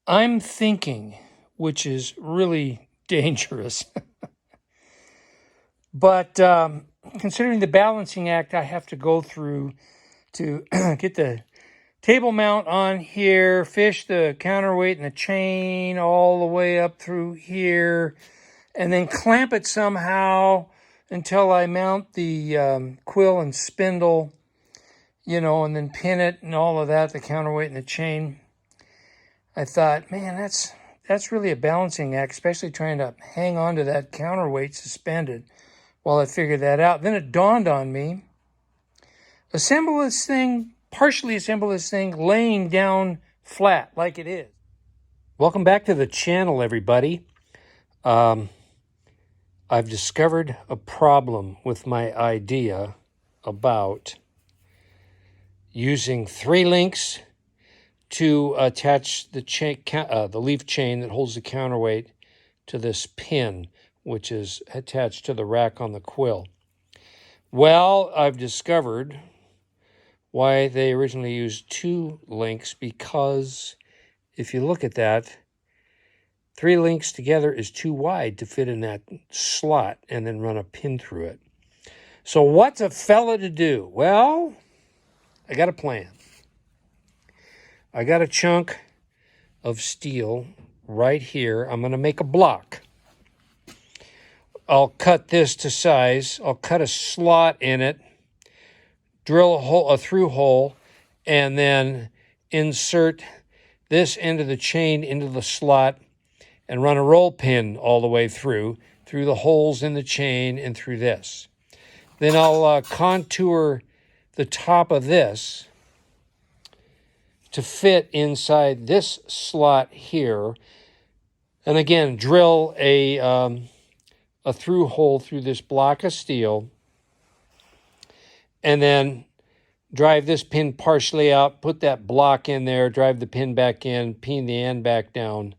I'm thinking, which is really dangerous, but considering the balancing act I have to go through to get the table mount on here, fish the counterweight and the chain all the way up through here, and then clamp it somehow until I mount the quill and spindle, and then pin it and all of that, the counterweight and the chain. I thought, man, that's really a balancing act, especially trying to hang on to that counterweight suspended while I figured that out. Then it dawned on me, partially assemble this thing laying down flat like it is. Welcome back to the channel, everybody. I've discovered a problem with my idea about using 3 links to attach the leaf chain that holds the counterweight to this pin, which is attached to the rack on the quill. Well, I've discovered why they originally used 2 links, because if you look at that, 3 links together is too wide to fit in that slot and then run a pin through it. So what's a fella to do? Well, I got a plan. I got a chunk of steel right here. I'm going to make a block. I'll cut this to size. I'll cut a slot in it, drill a through hole, and then insert this end of the chain into the slot and run a roll pin all the way through the holes in the chain and through this. Then I'll contour the top of this to fit inside this slot here. And again, drill a through hole through this block of steel, and then drive this pin partially out, put that block in there, drive the pin back in, pin the end back down,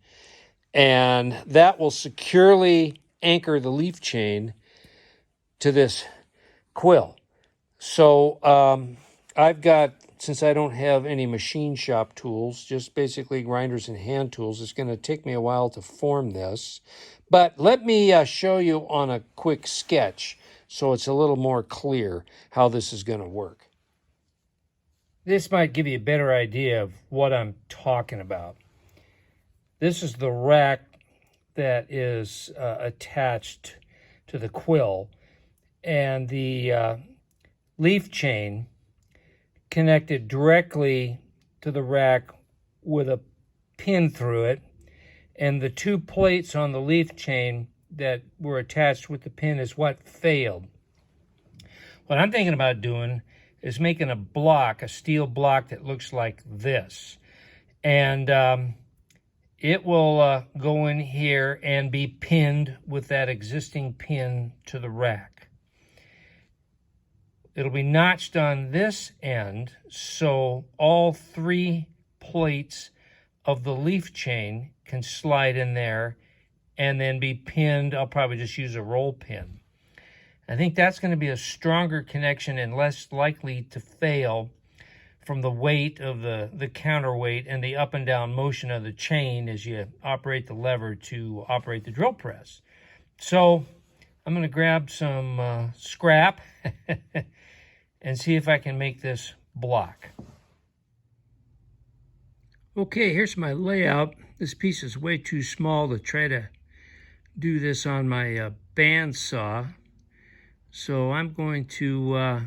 and that will securely anchor the leaf chain to this quill. So I've got, since I don't have any machine shop tools, just basically grinders and hand tools, it's going to take me a while to form this. But let me show you on a quick sketch so it's a little more clear how this is going to work. This might give you a better idea of what I'm talking about. This is the rack that is attached to the quill, and the leaf chain connected directly to the rack with a pin through it, and the 2 plates on the leaf chain that were attached with the pin is what failed. What I'm thinking about doing is making a block, a steel block that looks like this, and it will go in here and be pinned with that existing pin to the rack. It'll be notched on this end, so all 3 plates of the leaf chain can slide in there and then be pinned. I'll probably just use a roll pin. I think that's going to be a stronger connection and less likely to fail from the weight of the counterweight and the up and down motion of the chain as you operate the lever to operate the drill press. So I'm going to grab some scrap and see if I can make this block. Okay, here's my layout. This piece is way too small to try to do this on my bandsaw. So I'm going to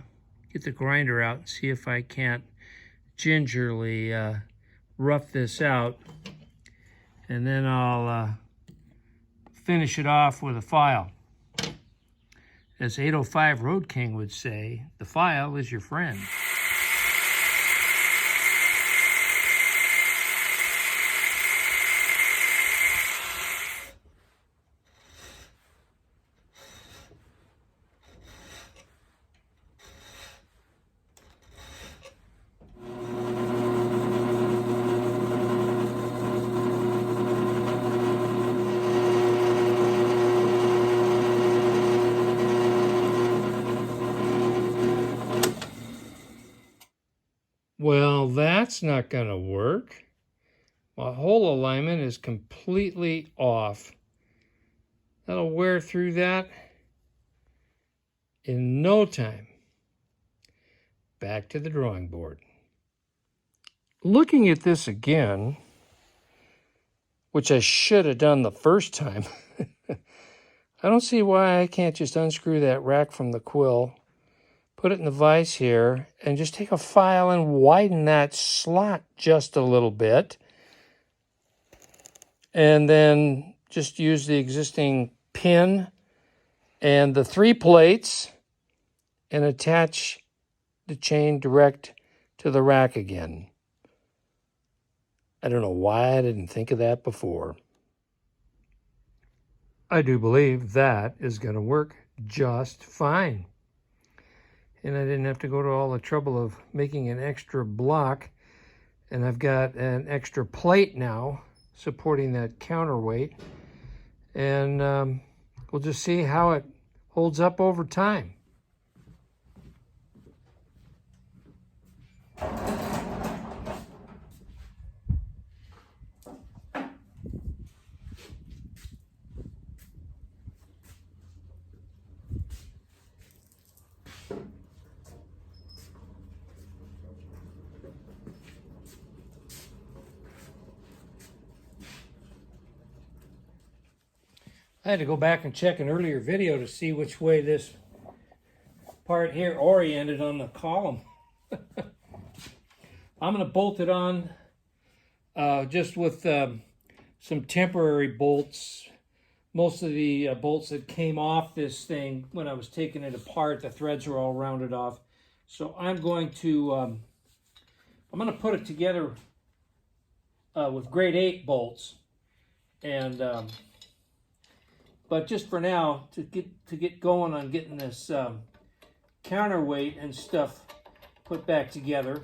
get the grinder out and see if I can't gingerly rough this out. And then I'll finish it off with a file. As 805 Road King would say, the file is your friend. Well, that's not going to work. My hole alignment is completely off. That'll wear through that in no time. Back to the drawing board. Looking at this again, which I should have done the first time, I don't see why I can't just unscrew that rack from the quill, put it in the vise here, and just take a file and widen that slot just a little bit. And then just use the existing pin and the 3 plates and attach the chain direct to the rack again. I don't know why I didn't think of that before. I do believe that is going to work just fine. And I didn't have to go to all the trouble of making an extra block. And I've got an extra plate now supporting that counterweight. And we'll just see how it holds up over time. I had to go back and check an earlier video to see which way this part here oriented on the column. I'm going to bolt it on just with some temporary bolts. Most of the bolts that came off this thing when I was taking it apart, the threads were all rounded off. So I'm going to put it together with grade 8 bolts, and but just for now, to get going on getting this counterweight and stuff put back together,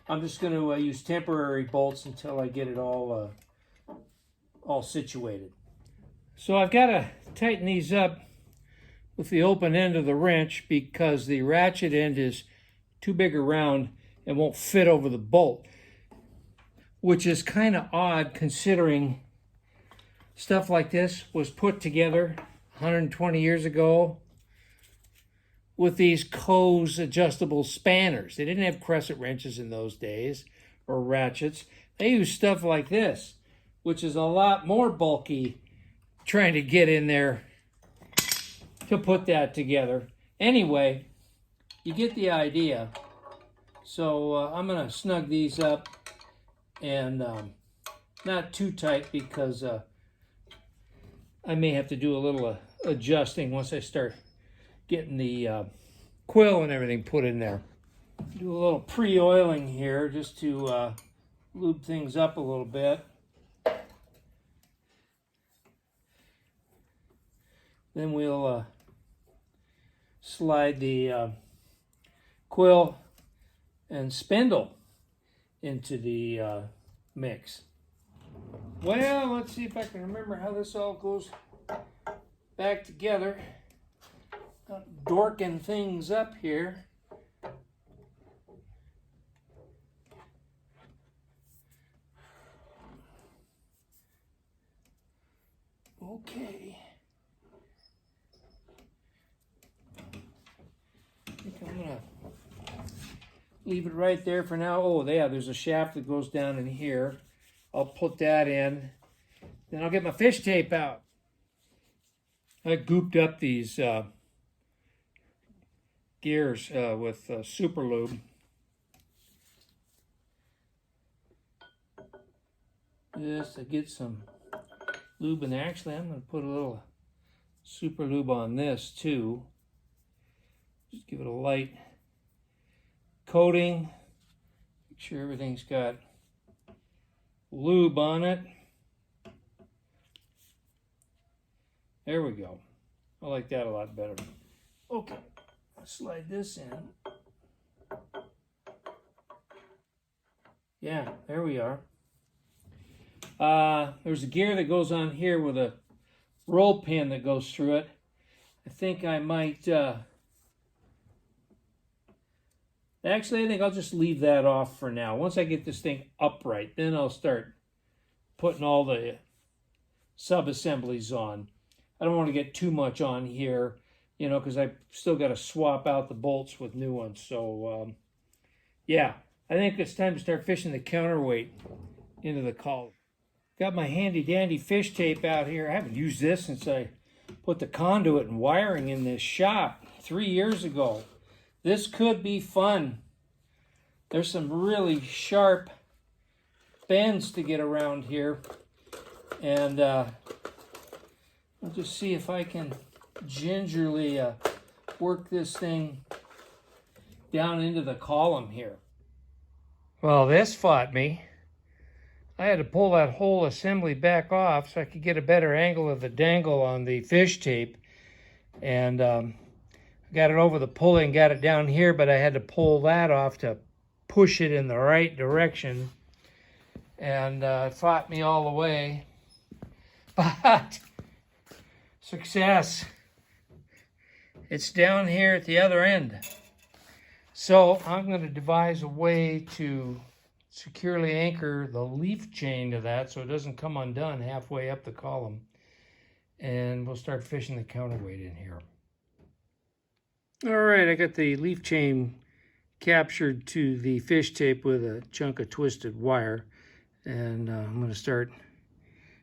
I'm just going to use temporary bolts until I get it all situated. So I've got to tighten these up with the open end of the wrench because the ratchet end is too big around and won't fit over the bolt, which is kind of odd considering stuff like this was put together 120 years ago with these Coase adjustable spanners. They didn't have crescent wrenches in those days or ratchets. They used stuff like this, which is a lot more bulky trying to get in there to put that together. Anyway, you get the idea. So I'm going to snug these up and not too tight because I may have to do a little adjusting once I start getting the quill and everything put in there. Do a little pre-oiling here just to lube things up a little bit. Then we'll slide the quill and spindle into the mix. Well, let's see if I can remember how this all goes back together. Not dorking things up here. Okay. I think I'm going to leave it right there for now. Oh, yeah, there's a shaft that goes down in here. I'll put that in. Then I'll get my fish tape out. I gooped up these gears with super lube. Just to get some lube in there. Actually, I'm going to put a little super lube on this too. Just give it a light coating. Make sure everything's got lube on it. There we go. I like that a lot better. Okay, let's slide this in. Yeah, there we are. There's a gear that goes on here with a roll pin that goes through it. I think I might Actually, I think I'll just leave that off for now. Once I get this thing upright, then I'll start putting all the sub-assemblies on. I don't want to get too much on here, you know, because I've still got to swap out the bolts with new ones. So, yeah, I think it's time to start fishing the counterweight into the column. Got my handy-dandy fish tape out here. I haven't used this since I put the conduit and wiring in this shop 3 years ago. This could be fun. There's some really sharp bends to get around here. And I'll just see if I can gingerly work this thing down into the column here. Well, this fought me. I had to pull that whole assembly back off so I could get a better angle of the dangle on the fish tape. And got it over the pulley and got it down here, but I had to pull that off to push it in the right direction. And it fought me all the way. But success. It's down here at the other end. So I'm going to devise a way to securely anchor the leaf chain to that so it doesn't come undone halfway up the column. And we'll start fishing the counterweight in here. All right, I got the leaf chain captured to the fish tape with a chunk of twisted wire. And I'm going to start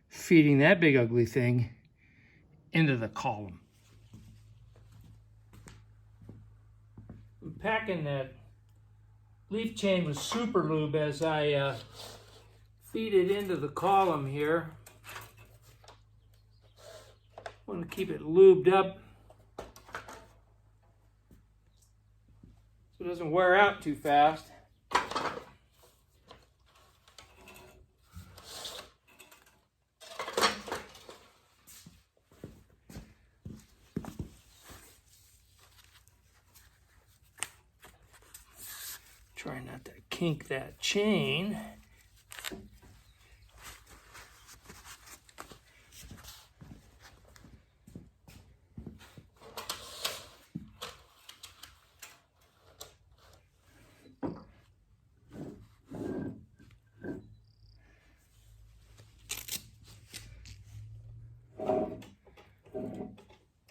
feeding that big ugly thing into the column. I'm packing that leaf chain with super lube as I feed it into the column here. Want to keep it lubed up so it doesn't wear out too fast. Try not to kink that chain.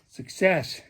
Success.